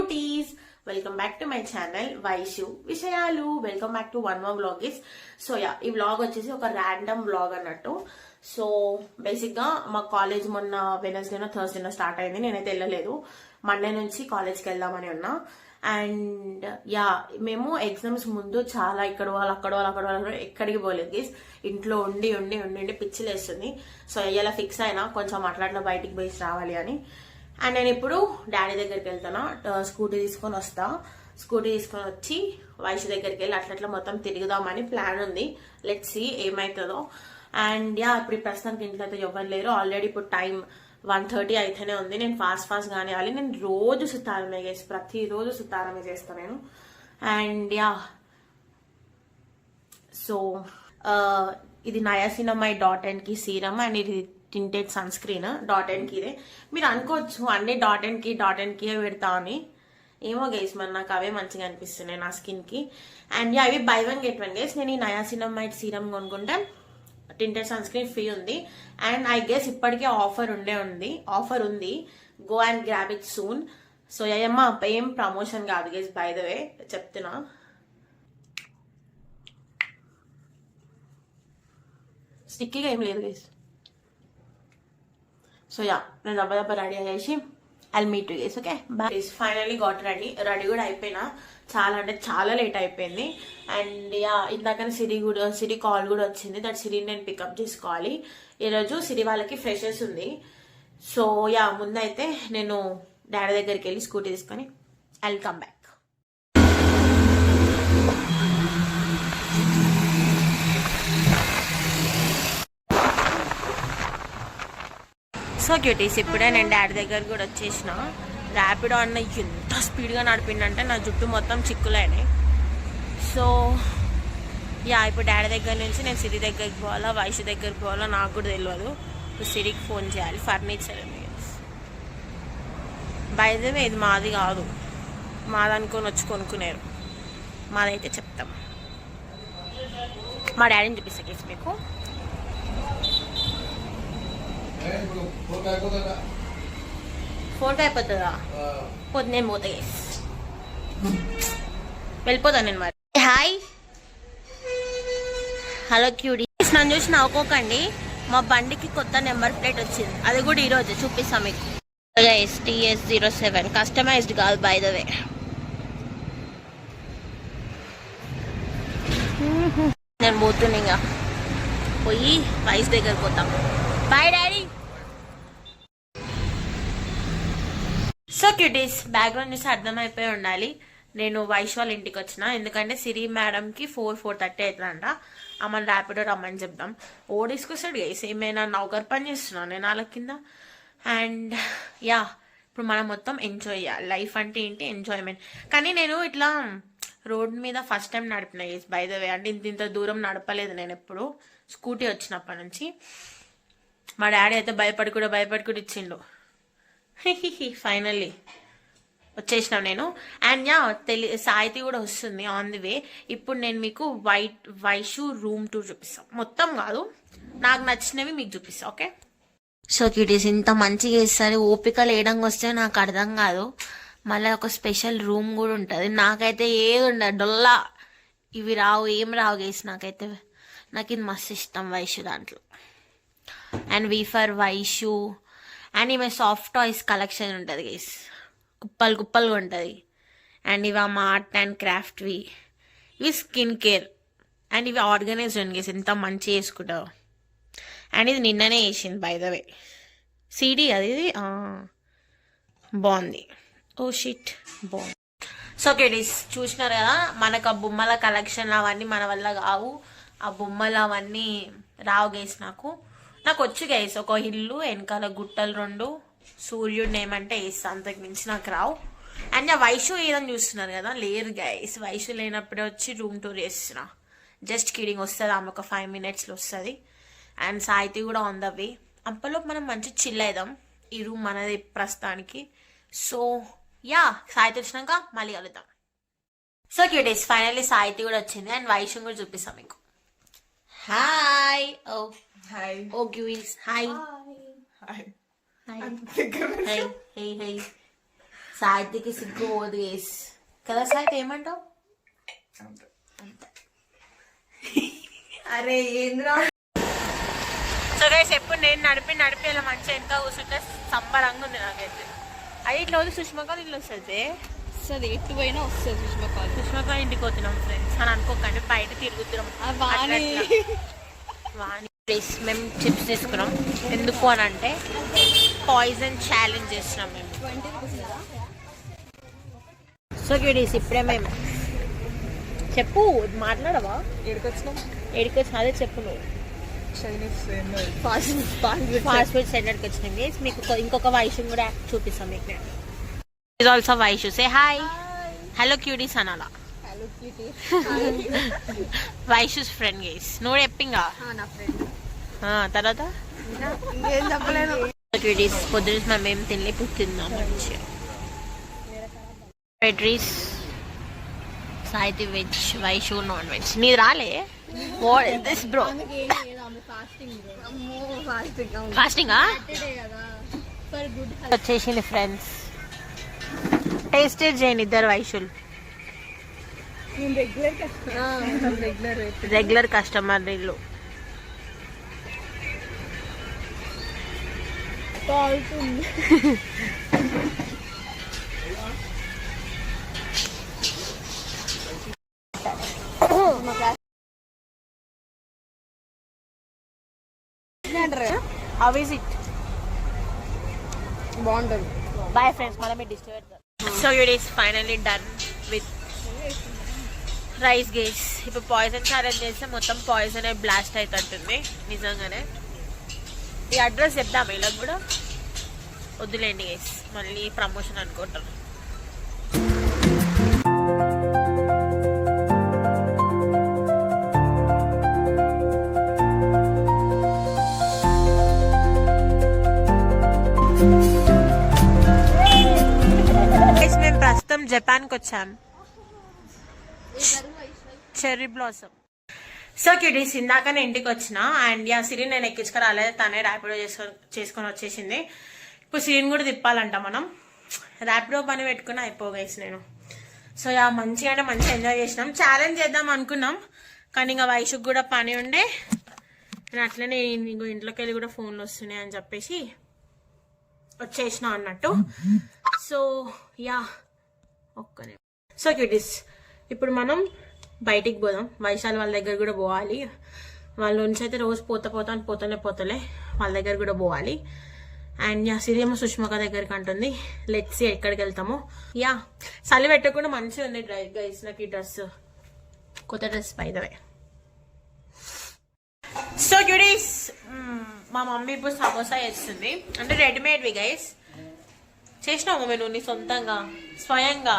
cuties, welcome back to my channel Vaishu Vishayalu. Welcome back to one more vlogis. So yeah, ఈ vlog వచ్చేసి ఒక random vlog అన్నట్టు. So basic గా మా college మొన్న వెనస్డేనో థర్స్డేనో start అయింది. నేనైతే వెళ్ళలేదు. మండే నుంచి కాలేజ్కి వెళ్దామని ఉన్నా. అండ్ యా, మేము ఎగ్జామ్స్ ముందు చాలా ఇక్కడ వాళ్ళు ఎక్కడికి పోలేదు గీస్. ఇంట్లో ఉండి పిచ్చిలేస్తుంది. సో ఇలా ఫిక్స్ అయినా కొంచెం అట్లా బయటికి పోయి రావాలి అని. అండ్ నేను ఇప్పుడు డాడీ దగ్గరికి వెళ్తాను. స్కూటీ తీసుకొని వస్తా. స్కూటీ తీసుకొని వచ్చి వైషు దగ్గరికి వెళ్ళి అట్లా మొత్తం తిరుగుదామని ప్లాన్ ఉంది. లెట్స్ సీ ఏమవుతుందో. అండ్ యా, ఇప్పుడు ప్రస్తుతానికి ఇంట్లో అయితే ఎవరు లేరు. ఆల్రెడీ ఇప్పుడు టైం 1:30 అయితేనే ఉంది. నేను ఫాస్ట్ గానే వెళ్ళాలి. నేను రోజు సుతారమే చేసి ప్రతిరోజు సుతారమే చేస్తాను నేను. అండ్ యా, సో ఇది niacinamide.in కి సీరం అండ్ ఇది టింటెడ్ సన్ స్క్రీన్ .n కి. ఇదే మీరు అనుకోవచ్చు అన్ని .n కి పెడతా అని. ఏమో గైస్, మరి నాకు అవే మంచిగా అనిపిస్తున్నాయి నా స్కిన్ కి. అండ్ యా, ఇవి బై 1 get 1 గైస్. నేను ఈ niacinamide సీరం కొనుక్కుంటే టింటెడ్ సన్ స్క్రీన్ ఫ్రీ ఉంది. అండ్ ఐ గెస్ ఇప్పటికే ఆఫర్ ఉంది. Go and grab it soon. So ఏమ్మా, ఏం ప్రమోషన్ కాదు గైస్, బై ద వే చెప్తున్నా. స్టిక్కీగా ఏం లేదు గైస్. సో యా, నేను దెబ్బ రెడీ అయ్యేసి I'll meet you guys. Okay bye. Finally got ready కూడా అయిపోయినా. చాలా లేట్ అయిపోయింది. అండ్ యా, ఇందాకనే సిరి కాల్ కూడా వచ్చింది. దట్ సిరిని నేను పికప్ చేసుకోవాలి. ఈరోజు సిరి వాళ్ళకి ఫ్రెషర్స్ ఉంది. సో యా, ముందైతే నేను డాడీ దగ్గరికి వెళ్ళి స్కూటీ తీసుకొని I'll come back. So cuties, ఇప్పుడే నేను డాడీ దగ్గర కూడా వచ్చేసిన. ర్యాపిడో అన్న ఎంత స్పీడ్గా నడిపిండంటే నా జుట్టు మొత్తం చిక్కులైనాయి. సో యా, ఇప్పుడు డాడీ దగ్గర నుంచి నేను సిరి దగ్గరికి పోవాలా, వైషు దగ్గరికి పోవాలా నాకు కూడా తెలియదు. ఇప్పుడు సిరికి ఫోన్ చేయాలి. ఫర్నిచర్ ఉంది బయదమే, ఇది మాది కాదు. మాది అనుకొని వచ్చి కొనుక్కునేరు. మాదైతే చెప్తాం. మా డాడీని చూపిస్తా కేసు మీకు. ఫోన్ అయిపోతుందా? పోతే నేను పోతా గైస్, వెళ్ళిపోతాను నేను మరి. Hi, hello QD. నన్ను చూసి నవ్వుకోకండి. మా బండికి కొత్త నెంబర్ ప్లేట్ వచ్చింది. అది కూడా ఈరోజు చూపిస్తాం మీకు. TS07 కస్టమైజ్డ్ కాదు బై ద వే. నేను పోతున్నా, ఇంకా పోయి వైస్ దగ్గర పోతాం. Bye daddy. So cuties, background చూసి అర్థమైపోయి ఉండాలి. నేను వైష్ వాళ్ళ ఇంటికి వచ్చిన. ఎందుకంటే సిరి మేడంకి 4:30 అవుతుందంట. అమ్మని ర్యాపిడో రమ్మని చెప్దాం. ఓడేసుకొస్తాడు గైస్. ఏమైనా నౌకర్ పని చేస్తున్నాను నేను వాళ్ళ కింద. అండ్ యా, ఇప్పుడు మనం మొత్తం ఎంజాయ్ చేయాలి. లైఫ్ అంటే ఏంటి, ఎంజాయ్మెంట్. కానీ నేను ఇట్లా రోడ్ మీద ఫస్ట్ టైం నడిపిన గైస్, బై ద వే. అంటే ఇంత దూరం నడపలేదు నేను ఎప్పుడు. స్కూటీ వచ్చినప్పటి నుంచి. మా డాడీ అయితే భయపడి ఇచ్చిండు. ఫైనల్లీ వచ్చేసినాం నేను. అండ్ యా, సాయితి కూడా వస్తుంది ఆన్ ది వే. ఇప్పుడు నేను మీకు వైషు రూమ్ టూర్ చూపిస్తాను. మొత్తం కాదు, నాకు నచ్చినవి మీకు చూపిస్తా. ఓకే. సో క్యూటీస్, ఇంత మంచిగా ఇస్తారు. ఓపిక లేడంగా వస్తే నాకు అర్థం కాదు. మళ్ళీ ఒక స్పెషల్ రూమ్ కూడా ఉంటుంది. నాకైతే ఏది ఉండదు, డొల్లా. ఇవి రావు, ఏం రావు గేసి. నాకు ఇది మస్తు ఇష్టం వైషు దాంట్లో. And V for Vaishu. And ఈమె సాఫ్ట్ టాయ్స్ కలెక్షన్ ఉంటుంది గైస్, కుప్పలుగా ఉంటుంది. అండ్ ఇవి మా ఆర్ట్ అండ్ క్రాఫ్ట్వి. ఇవి స్కిన్ కేర్. అండ్ ఇవి ఆర్గనైజ్డ్ ఉంది గైస్, ఎంత మంచిగా వేసుకుంటావు. అండ్ ఇది నిన్ననే వేసింది బై ద వే. సిడి అది, ఇది బాగుంది. ఓ షిట్, బాగుంది. సో కిడీస్, చూసినారు కదా, మనకు ఆ బొమ్మల కలెక్షన్ అవన్నీ మన వల్ల కావు. ఆ బొమ్మలు అవన్నీ రావు గైస్. నాకు వచ్చి గైస్ ఒక ఇల్లు, వెనకాల గుట్టలు 2, సూర్యుడిని ఏమంటే వేస్తా, అంతకు మించి నాకు రావు. అండ్ ఆ వైషు ఏదని చూస్తున్నారు కదా, లేరు గైస్. వైషు లేనప్పుడే వచ్చి రూమ్ టూర్ చేస్తున్నా. జస్ట్ కిడింగ్, వస్తుంది ఆమె ఒక 5 minutesలో వస్తుంది. అండ్ సాయితి కూడా ఆన్ ద వే. అప్పలోపు మనం మంచి చిల్ అవుదాం. ఈ రూమ్ మనది ప్రస్తుతానికి. సో యా, సాయితి వచ్చినాక మళ్ళీ కలుద్దాం. సో క్యూటీస్, ఫైనల్లీ సాయితి కూడా వచ్చింది. అండ్ వైషు కూడా చూపిస్తాం మీకు. హాయ్. ఓ హాయ్. ఓ క్యూటీస్, హాయ్. హాయ్. Hey. సాహిత్యకి సిగ్గు పోదు గైస్ కదా. సాహిత్య ఏమంటావు? అరే ఏంద్రా. సో గైస్ ఎప్పుడు నేను నడిపి ఇలా మంచిగా ఇంకా కూర్చుంటే సంబరంగా ఉంది నాకైతే. అది ఇట్లా వద్దు సుష్మకాలు ఇట్లా వస్తుంది వస్తుంది, ఎటు పోయినా వస్తుంది సుష్మకా ఇంటికి వస్తున్నాం ఫ్రెండ్స్ అని అనుకోకండి, బయట తిరుగుతున్నాం. మేము చిప్స్ తీసుకున్నాం ఎందుకు అని అంటే పాయిజన్ ఛాలెంజ్ చేస్తున్నాం మేము. సో క్యూడీస్ ఇప్పుడే మేము చెప్పు మాట్లాడవా? ఏడికొచ్చినా అదే చెప్పు నువ్వు. ఫాస్ట్ ఫుడ్ సెంటర్కి వచ్చినాం గైస్. మీకు ఇంకొక వైషు కూడా చూపిస్తాం మీకు. నేను is also Vaishu. Say hi. Hello cuties అనాలా. Vaishu's friend guys. నువ్వు చెప్పింగా తర్వాత క్యూడీస్ పొద్దున మనం ఏం తినలే, పుట్టిందాం మంచిగా. పెట్రీస్ సాయితి వెజ్, వైషు నాన్ వెజ్. నీది రాలే? What is this bro? Fasting వచ్చేసింది ఫ్రెండ్స్. టేస్ట్ చేయండి ఇద్దరు వైషులు. రెగ్యులర్ కస్టమర్ వీళ్ళు. How is it? బాగుంటుంది. Bye friends, mala me disturb. So it is finally done with rice guys. ఇప్పుడు పాయిజన్ ఛాలెంజ్ చేస్తే మొత్తం పాయిజన్ బ్లాస్ట్ అవుతుంటుంది నిజంగానే. ఈ అడ్రస్ చెప్దామా ఇలా కూడా? వద్దులేండి గైస్, మళ్ళీ ప్రమోషన్ అనుకుంటారు. మేము ప్రస్తుతం జపాన్కి వచ్చాం. Cherry blossom. సో క్యూటీస్ ఇందాక నేను ఇంటికి వచ్చిన అండ్ యా సిరి నేను ఎక్కించుకు రాలేదు, తనే ర్యాపిడో చేసుకొని వచ్చేసింది. ఇప్పుడు సిరిని కూడా తిప్పాలంట మనం. ర్యాపిడో పని పెట్టుకుని అయిపోగైస్ నేను. సో యా మంచిగా అంటే మంచిగా ఎంజాయ్ చేసినాం. ఛాలెంజ్ చేద్దాం అనుకున్నాం కానీ ఇంకా వైషుకి కూడా పని ఉండే, నేను అట్లనే ఇంట్లోకి వెళ్ళి కూడా ఫోన్లు వస్తున్నాయి అని చెప్పేసి వచ్చేసిన అన్నట్టు. సో యా ఒక్కనే. సో క్యూటీస్ ఇప్పుడు మనం బయటికి పోదాం. వైశాల్ వాళ్ళ దగ్గర కూడా పోవాలి. వాళ్ళ నుంచి అయితే రోజు పోతలే వాళ్ళ దగ్గర కూడా పోవాలి. అండ్ యా సిరియేమో సుష్మక దగ్గరికి అంటుంది. లెట్స్ సీ ఎక్కడికి వెళ్తామో. యా చలి పెట్టకుండా మంచిగా ఉంది గైస్ నాకు ఈ డ్రెస్, కొత్త dress by the way. So cuties మా మమ్మీ ఇప్పుడు సమోసా చేస్తుంది, అంటే రెడీమేడ్వి గైస్. చేసినావు మమ్మీ నువ్వు నీ సొంతంగా స్వయంగా?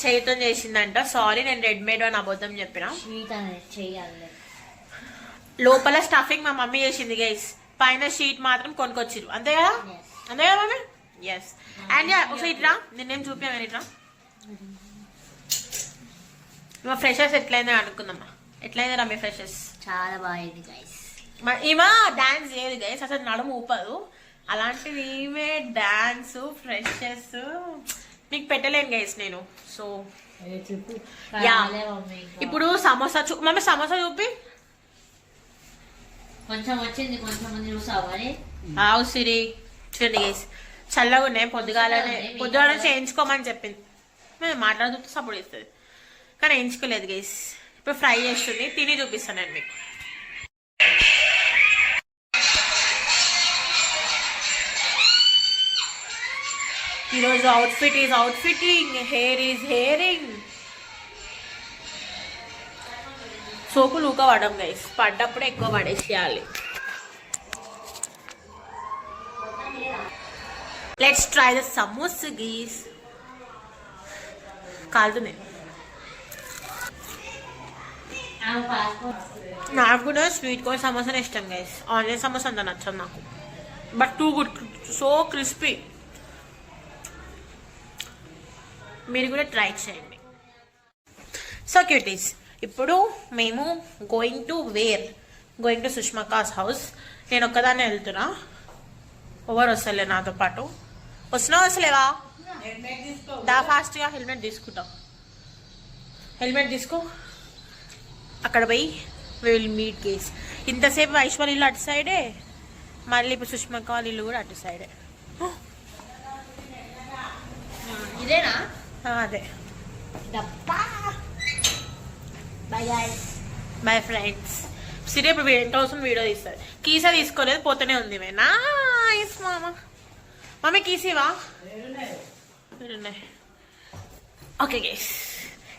చేతితో చేసిందంట. సారీ నేను రెడీమేడ్ అని అబద్ధం చెప్పిన. లోపల స్టఫింగ్ మా మమ్మీ చేసింది గైస్, పైన షీట్ మాత్రం కొనుక్కొచ్చిరు. అంతే కదా మమ్మీ? ఎస్. అండ్ ఒకసారి ఇట్లా నేనేం చూపించాను, ఇట్లా మా ఫ్రెషర్స్ ఎట్లయిందో అనుకుందామా. ఎట్లయిందా మీ ఫ్రెషర్స్? చాలా బాగుంది గైస్. ఈమె డాన్స్ చేయదు గైస్, అసలు నడుము ఊపదు. అలాంటిది ఈమె డాన్స్ ఫ్రెషర్స్ మీకు పెట్టలేను గైస్ నేను. సో యా ఇప్పుడు సమోసా మమ్మీ సమోసా చూపి. కొంచెం వచ్చింది, కొంచెం చూసావని. ఆవు సిరి చూడండి గైస్, చల్లగా ఉన్నాయి. పొద్దుగాలనే చేయించుకోమని చెప్పింది. మేము మాట్లాడుతూ సపోర్ట్ ఇస్తుంది కానీ వేయించుకోలేదు గైస్. ఇప్పుడు ఫ్రై చేస్తుంది, తిని చూపిస్తాను నేను మీకు. ఈరోజు outfit is outfitting, hair is hairing. సోకులు ఊక పడడం గైస్, పడ్డప్పుడే ఎక్కువ పడేసేయాలి. Let's try the samosa guys. కాలుతుంది. నాకు కూడా స్వీట్ కార్న్ సమోసానే ఇష్టం గైస్, ఆనియన్ సమోసా అంత నచ్చదు నాకు. But too good, so crispy. మీరు కూడా ట్రై చేయండి. సో క్యూటీస్ ఇప్పుడు మేము గోయింగ్ టు సుష్మకాస్ హౌస్. నేను ఒక్కదాన్నే వెళ్తున్నా, ఎవరు వస్తలే నాతో పాటు. వస్తున్నావు వస్తలేవా? దా ఫాస్ట్గా హెల్మెట్ తీసుకుంటాం. హెల్మెట్ తీసుకో. అక్కడ పోయి విల్ మీట్ కేస్. ఇంతసేపు ఐశ్వర్య ఇల్లు అటు సైడే, మళ్ళీ ఇప్పుడు సుష్మక్క వాళ్ళ ఇల్లు కూడా అటు సైడే. ఇదేనా? అదే. Bye guys. Bye friends. Siri ఇప్పుడు 10,000 వీడియో తీస్తుంది. కీసా తీసుకోలేదు, పోతూనే ఉంది. నైస్ మామ. మమ్మీ కీసివా? ఓకే గైస్,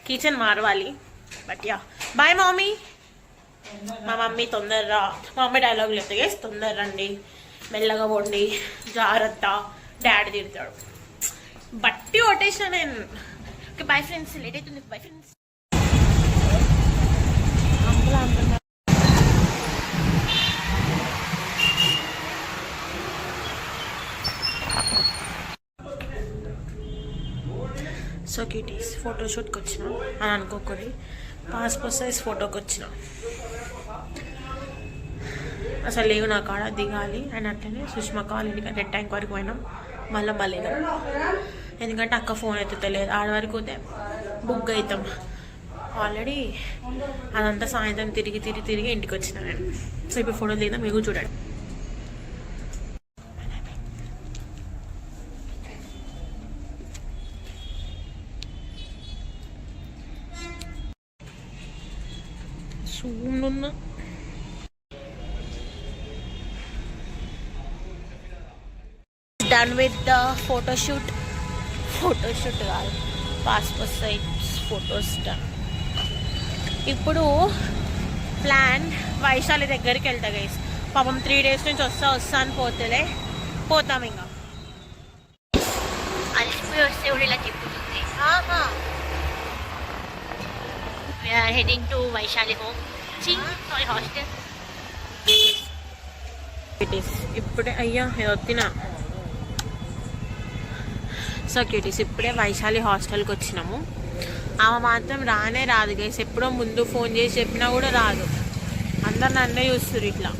కిచెన్ మారవాలి. But yeah, bye mummy. మా మమ్మీ తొందరరా. మా మమ్మీ డైలాగ్ లేదు గైస్, తొందర రండి, మెల్లగా పోండి, జాగ్రత్త, డాడీ తిడతాడు. బట్టి కొట్టేసిన నేను. ఓకే బాయ్ ఫ్రెండ్స్, లేట్ అవుతుంది. Bye friends. సో క్యూటీస్, ఫోటోషూట్కి వచ్చిన అని అనుకోకూడదు, పాస్పోర్ట్ సైజ్ ఫోటోకి వచ్చిన. అసలు లేవు నా కాడ, దిగాలి. అండ్ అట్లనే సుష్మా కాలనీకి రెడ్ ట్యాంక్ వరకు పోయినాం, మళ్ళీ ఎందుకంటే అక్క ఫోన్ ఎత్తుతలేదు. ఆడ వరకు బుక్ అవుతాం. ఆల్రెడీ అదంతా సాయంత్రం తిరిగి ఇంటికి వచ్చిన నేను. సో ఇప్పుడు ఫోటో దిగుదాం, మీకు చూడండి. జూమ్లో డన్ విత్ ద ఫోటోషూట్ కాదు, పాస్పోర్ట్ సైజ్ ఫొటోస్ డన్. ఇప్పుడు ప్లాన్ వైశాలి దగ్గరికి వెళ్తా గైస్. పాపం 3 days నుంచి వస్తా అని పోతాం. ఇంకా అలసిపోయి వస్తే కూడా ఇలా చెప్పుతుంది. Heading to Vaishali home, sorry hostel. ఇప్పుడే అయ్యా వచ్చినా. సో క్యూటీస్, ఇప్పుడే వైశాలి హాస్టల్కి వచ్చినాము. ఆమె మాత్రం రాదు గైస్. ఎప్పుడో ముందు ఫోన్ చేసి చెప్పినా కూడా రాదు. అందరు నన్నే చూస్తారు ఇట్లా.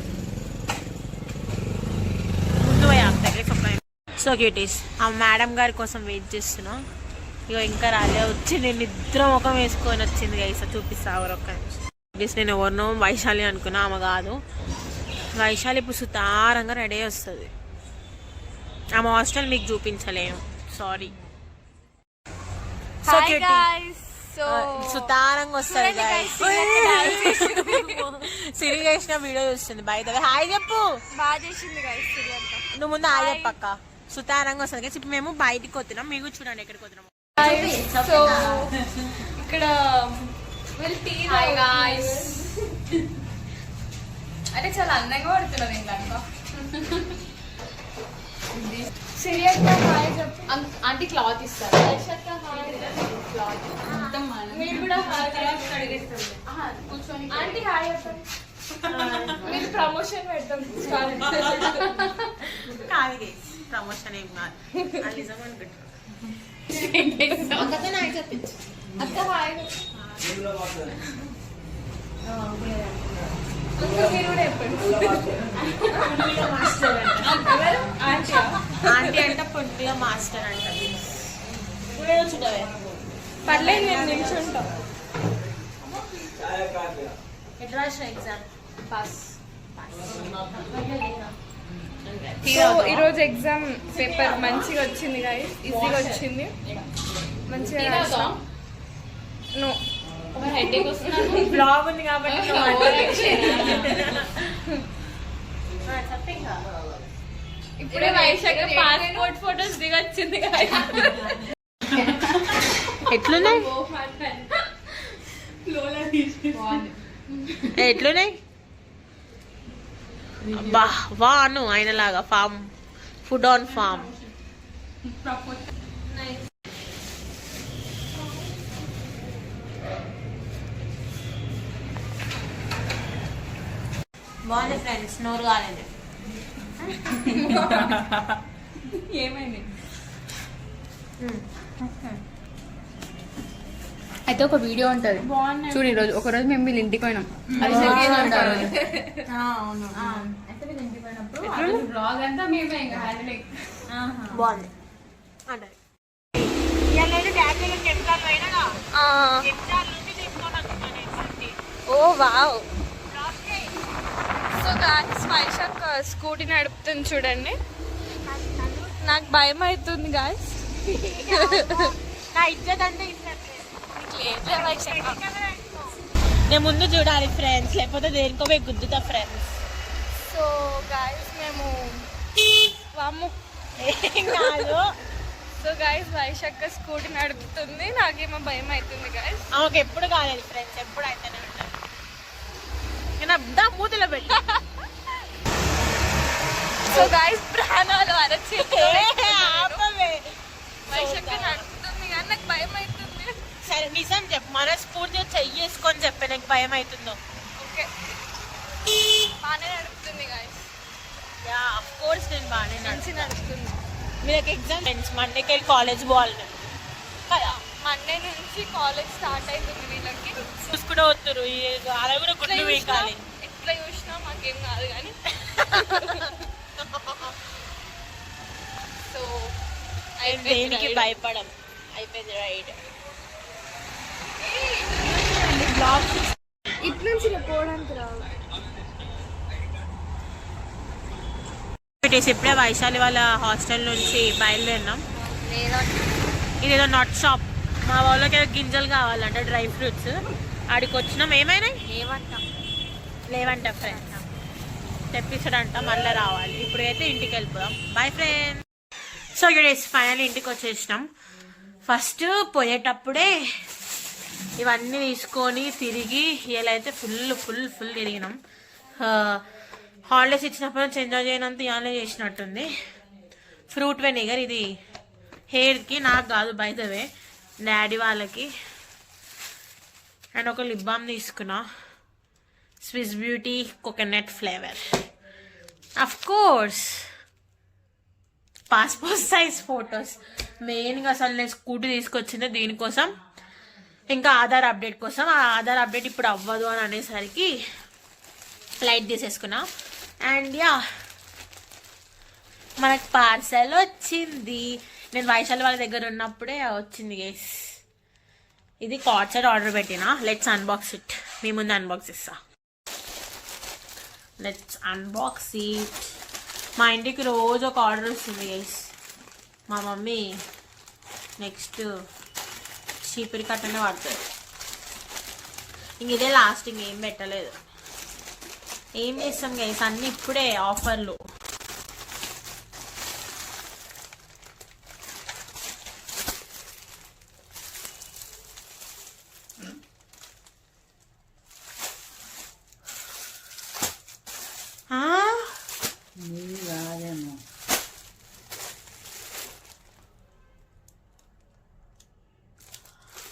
ముందు పోయి ఆగుతాయి. సో క్యూటీస్, ఆ మేడం గారి కోసం వెయిట్ చేస్తున్నా. ఇక ఇంకా రాలే. వచ్చి నేను నిద్ర ముఖం వేసుకొని వచ్చింది గైస్. చూపిస్తా ఒక్క నిమిషం. నేను ఎవరినో వైశాలి అనుకున్నా, ఆమె కాదు. వైశాలి ఇప్పుడు సుతారంగా రెడీ వస్తుంది. ఆమె హాస్టల్ మీకు చూపించలేను, సారీ. సో సుతారంగా వస్తుంది గైస్. సిరి చేసిన వీడియో చూస్తుంది. బై ద వే హాయ్ చెప్పు. బాగా చేసింది గైస్. నువ్వు ముందు హాయ్ చెప్పక్క. సుతారంగా వస్తుంది గైస్. ఇప్పుడు మేము బయటికి వస్తున్నాం, మీకు చూడండి ఎక్కడికి వస్తున్నాము. సో ఇక్కడ అంటే చాలా అందంగా పడుతున్నది ఇందాక. సిరియస్గా హాయ్ చెప్పు. ఆంటీ క్లాత్ ఇస్తారు. మీరు కూడా కూర్చొని ఆంటీ హాయ్ చెప్పండి. మీరు ప్రమోషన్ పెడతాం. కాదు గైస్, ప్రమోషన్ ఏం కాదు, అది నిజం అనుకుంటున్నాను. అక్క హాయ్. మీరు కూడా చెప్పండి. ఆంటీ అంటే పొట్టిగా మాస్టర్ అంట. చూడవే పర్లేదు, నేను నిల్చుంటా. ఎట్లా రాసిన ఎగ్జామ్? పాస్. సో ఈరోజు ఎగ్జామ్ పేపర్ మంచిగా వచ్చింది గైస్, ఈజీగా వచ్చింది. మంచిగా నో బ్లాగ్ ఉంది కాబట్టి ఇప్పుడే వైశాఖ పాస్పోర్ట్ ఫోటోస్ దిగొచ్చింది. ఎట్లున్నాయి? ఎట్లున్నాయి? వాను ఆయనలాగా ఫామ్, ఫుడ్ ఆన్ ఫామ్. బాగుంది ఫ్రెండ్స్, నోరు కాలేదు. ఏమైంది? అయితే ఒక వీడియో ఉంటది చూడు. ఈరోజు ఒకరోజు మేము వీళ్ళ ఇంటికి పోయినాం. అది బాగుంది. అంటే ఇవాళ డాడీలో కెమికల్ పోయినా కెమికల్ నుండి తీసుకొని వస్తున్నాను. Oh wow. So guys Vaishakh scooty నడుపుతుంది చూడండి. నాకు భయం అవుతుంది గాయస్. నా ఇజ్జత్ అంటే నేను ముందు చూడాలి ఫ్రెండ్స్, లేకపోతే దేనికో పోయి గుద్దుతా ఫ్రెండ్స్. సో గాయస్ మేము వాము ఏం కాదు. సో గాయస్ వైశాఖ స్కూటీ నడుపుతుంది, నాకేమో భయం అవుతుంది గాయస్. ఆమెకు ఎప్పుడు కాలేదు ఫ్రెండ్స్, ఎప్పుడు అయితేనే ఉంటాను. నేను అబ్దా మూతిలో పెట్టా. సో గాయస్ ప్రాణాలు అరచి ఆపవే. వైశాఖ నడుపుతుంది కానీ నాకు భయం అవుతుంది. సరే నిజం చెప్పు, మనస్ఫూర్తిగా చెయ్యేసుకొని చెప్పే నాకు భయం అవుతుందో. ఓకే బాగానే నడుపుతుంది గాయస్. యా ఆఫ్ కోర్స్ నేను బాగానే మంచి నడుపుతుంది. మీకు ఎగ్జామ్ ఫ్రెండ్స్ మండేకి వెళ్ళి కాలేజ్ పోవాలి కదా. మండే నుంచి కాలేజ్ స్టార్ట్ అవుతుంది వీళ్ళకి. చూసుకుంటూ వస్తారు, అలా కూడా గుడ్లు వేయాలి. ఎట్లా చూసినా మాకేం కాదు కానీ. సో దేనికి భయపడం, అయిపోయింది రైడ్. ఇటు నుంచి పోవడానికి రావు. ఇప్పుడే వైశాలి వాళ్ళ హాస్టల్ నుంచి బయలుదేరినాం. ఇదేదో నట్ షాప్, మా వాళ్ళకి ఏదో గింజలు కావాలంట, డ్రై ఫ్రూట్స్. ఆడికి వచ్చినాం. ఏమైనా లేవంట ఫ్రెండ్స్, తెప్పించడంట, మళ్ళీ రావాలి. ఇప్పుడు అయితే ఇంటికి వెళ్ళిపోదాం. Bye friends. So days final ఇంటికి వచ్చేసినాం. ఫస్ట్ పోయేటప్పుడే ఇవన్నీ తీసుకొని తిరిగి ఇలా అయితే ఫుల్ ఫుల్ ఫుల్ తిరిగినాం. హాలిడేస్ ఇచ్చినప్పుడు నుంచి ఎంజాయ్ చేయనంత ఇవాళ చేసినట్టుంది. ఫ్రూట్ వెనిగర్ ఇది హెయిర్కి, నాకు కాదు బై ద వే, డాడీ వాళ్ళకి. అండ్ ఒక లిప్ బామ్ తీసుకున్నా, Swiss beauty coconut flavour. Of course passport size photos. మెయిన్గా అసలు నేను స్కూటీ తీసుకొచ్చింది దీనికోసం, ఇంకా ఆధార్ అప్డేట్ కోసం. ఆ ఆధార్ అప్డేట్ ఇప్పుడు అవ్వదు అని అనేసరికి లైట్ తీసేసుకున్నా. అండ్ యా మనకు పార్సల్ వచ్చింది. నేను వైశాలి వాళ్ళ దగ్గర ఉన్నప్పుడే వచ్చింది గైస్. ఇది కార్డ్ సెట్ ఆర్డర్ పెట్టినా. Let's unbox it. మీ ముందు అన్బాక్స్ ఇస్తా. Let's unbox it. మా ఇంటికి రోజు ఒక ఆర్డర్ వస్తుంది గైస్. మా మమ్మీ నెక్స్ట్ చీపిరి కట్టనే పడుతుంది. ఇంక ఇదే లాస్ట్, ఇంకేం పెట్టలేదు. ఏం చేస్తాం గైస్, అన్ని ఇప్పుడే ఆఫర్లు.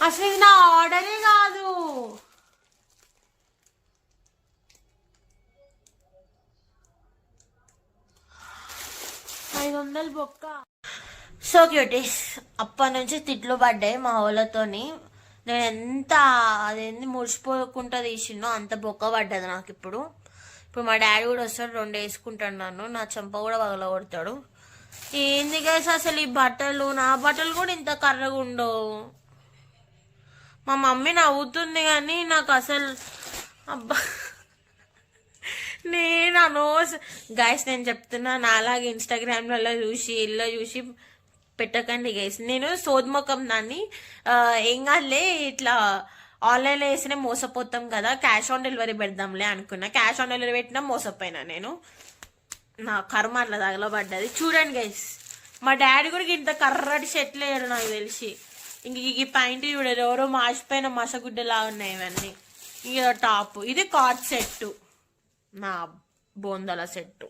అసలు ఇది నా ఆర్డరే కాదు. $500 బొక్క. సో క్యూటీస్, అప్పటి నుంచి తిట్లు పడ్డాయి మా వాళ్ళతోని. నేను ఎంత అదేంది ముడిచిపోకుండా తీసినో అంత బొక్క పడ్డది నాకు. ఇప్పుడు మా డాడీ కూడా వస్తాడు, 2 వేసుకుంటాడు నన్ను, నా చెంప కూడా పగల కొడతాడు. ఏంది గైస్ అసలు ఈ బట్టలు, నా బట్టలు కూడా ఇంత కర్రగా ఉండవు. మా మమ్మీ నవ్వుతుంది కానీ నాకు అసలు అబ్బా, నేను గైస్ నేను చెప్తున్నా, నాలాగే ఇన్స్టాగ్రామ్లలో చూసి ఇల్లు చూసి పెట్టకండి గైస్. నేను సోద్ముఖం దాన్ని, ఏం కాదులే ఇట్లా ఆన్లైన్లో వేసినా మోసపోతాం కదా, క్యాష్ ఆన్ డెలివరీ పెడదాంలే అనుకున్నా. క్యాష్ ఆన్ డెలివరీ పెట్టినా మోసపోయినా నేను. నా కర్మ అట్లా తగలబడ్డది. చూడండి గైస్, మా డాడీ కూడా ఇంత కర్రటి షర్ట్లు వేయడు నాకు తెలిసి. ఇంక ఈ ప్యాంటు చూడరు, ఎవరో మాసిపోయిన మసగుడ్డలా ఉన్నాయి ఇవన్నీ. ఇక టాప్, ఇది కార్డ్ సెట్, నా బోందల సెట్.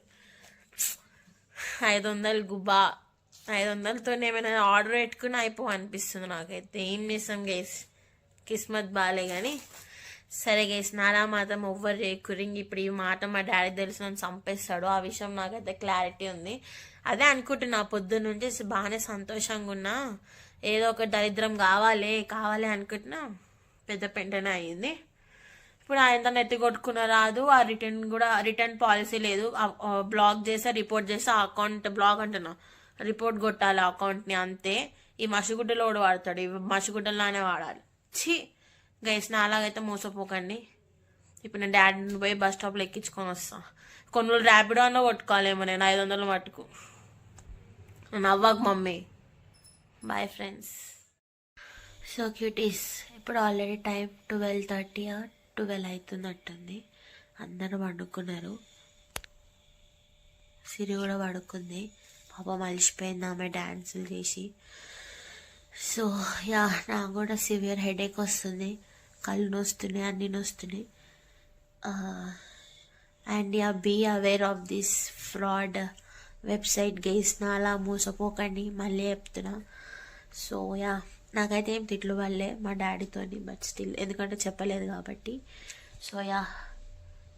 500 గుబా. 500తో ఏమైనా ఆర్డర్ పెట్టుకుని అయిపో అనిపిస్తుంది నాకైతే. ఏం చేస్తాం గైస్, కిస్మత్ బాలే కానీ. సరే గైస్, నాలా మాత్రం ఎవ్వరు చేయకుర్రి. ఇప్పుడు ఈ మాట మా డాడీ తెలిసి నన్ను చంపేస్తాడు, ఆ విషయం నాకైతే క్లారిటీ ఉంది. అదే అనుకుంటున్నా పొద్దున్న నుంచి, బాగానే సంతోషంగా ఉన్నా. ఏదో ఒక దరిద్రం కావాలి అనుకుంటున్నా, పెద్ద పెంటనే అయ్యింది. ఇప్పుడు ఆయన ఎత్తి కొట్టుకున్న రాదు. ఆ రిటర్న్ పాలసీ లేదు. బ్లాక్ చేస్తే రిపోర్ట్ చేస్తే ఆ అకౌంట్ బ్లాక్ అంటున్నా, రిపోర్ట్ కొట్టాలి అకౌంట్ని అంతే. ఈ మసిగుడ్డలో కూడా వాడతాడు, ఇవి మసిగుడ్డలానే వాడాలి. ఛీ గైస్, నా అలాగైతే మోసపోకండి. ఇప్పుడు నేను డాడీని పోయి బస్ స్టాప్లో ఎక్కించుకొని వస్తాను. కొన్ని రోజులు ర్యాపిడో అన్న కొట్టుకోవాలేమో నేను 500 మట్టుకు. నవ్వకు mummy. Bye friends. So cuties, ఇప్పుడు ఆల్రెడీ టైం 12:30 or 12 అవుతున్నట్టుంది. అందరూ పండుకున్నారు. సిరి కూడా పడుకుంది. పాపం అలిసిపోయింది ఆమె డ్యాన్సులు చేసి. సో యా, నాకు కూడా సివియర్ హెడేక్ వస్తుంది, కళ్ళు నొస్తున్నాయి, అన్నీ నొస్తున్నాయి. And yeah, be aware of this fraud website guys. నా అలా మోసపోకండి, మళ్ళీ చెప్తున్నా. సో యా, నాకైతే ఏం తిట్లు పడలే మా డాడీతోని, బట్ స్టిల్ ఎందుకంటే చెప్పలేదు కాబట్టి. So yeah,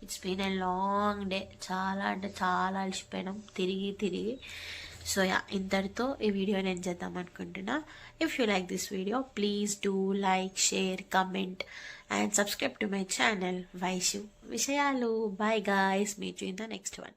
it's been a long day. చాలా అంటే చాలా అలసిపోయినాం తిరిగి. సో యా, ఇంతటితో ఈ వీడియో నేను చేద్దాం అనుకుంటున్నా. If you like this video, please do like, share, comment and subscribe to my channel Vaishu విషయాలు. Bye guys, meet you in the next one.